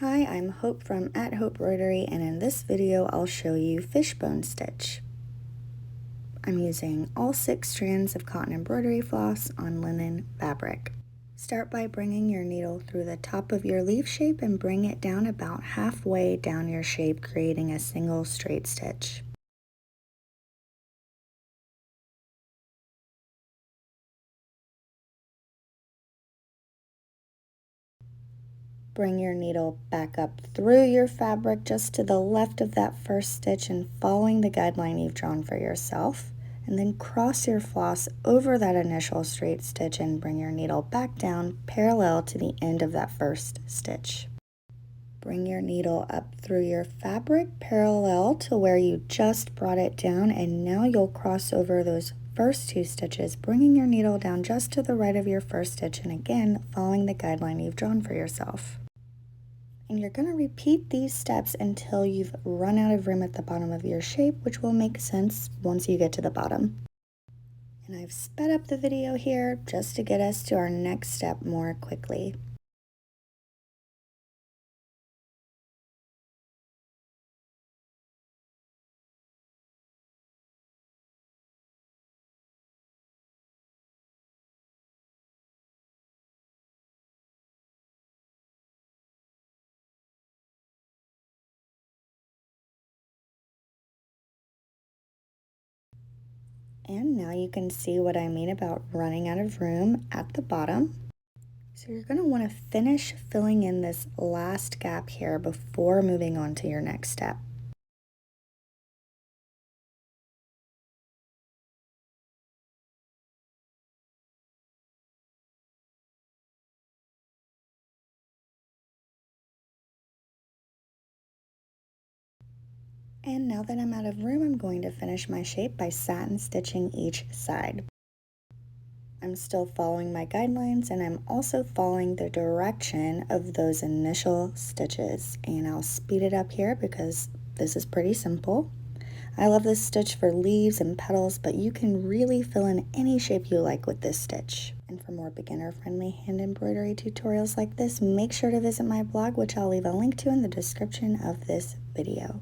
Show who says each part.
Speaker 1: Hi, I'm Hope from @Hope-broidery, and in this video I'll show you fishbone stitch. I'm using all 6 strands of cotton embroidery floss on linen fabric. Start by bringing your needle through the top of your leaf shape and bring it down about halfway down your shape, creating a single straight stitch. Bring your needle back up through your fabric just to the left of that first stitch and following the guideline you've drawn for yourself. And then cross your floss over that initial straight stitch and bring your needle back down parallel to the end of that first stitch. Bring your needle up through your fabric parallel to where you just brought it down, and now you'll cross over those first 2 stitches, bringing your needle down just to the right of your first stitch, and again following the guideline you've drawn for yourself. And you're going to repeat these steps until you've run out of room at the bottom of your shape, which will make sense once you get to the bottom. And I've sped up the video here just to get us to our next step more quickly. And now you can see what I mean about running out of room at the bottom. So you're going to want to finish filling in this last gap here before moving on to your next step. And now that I'm out of room, I'm going to finish my shape by satin stitching each side. I'm still following my guidelines, and I'm also following the direction of those initial stitches. And I'll speed it up here because this is pretty simple. I love this stitch for leaves and petals, but you can really fill in any shape you like with this stitch. And for more beginner-friendly hand embroidery tutorials like this, make sure to visit my blog, which I'll leave a link to in the description of this video.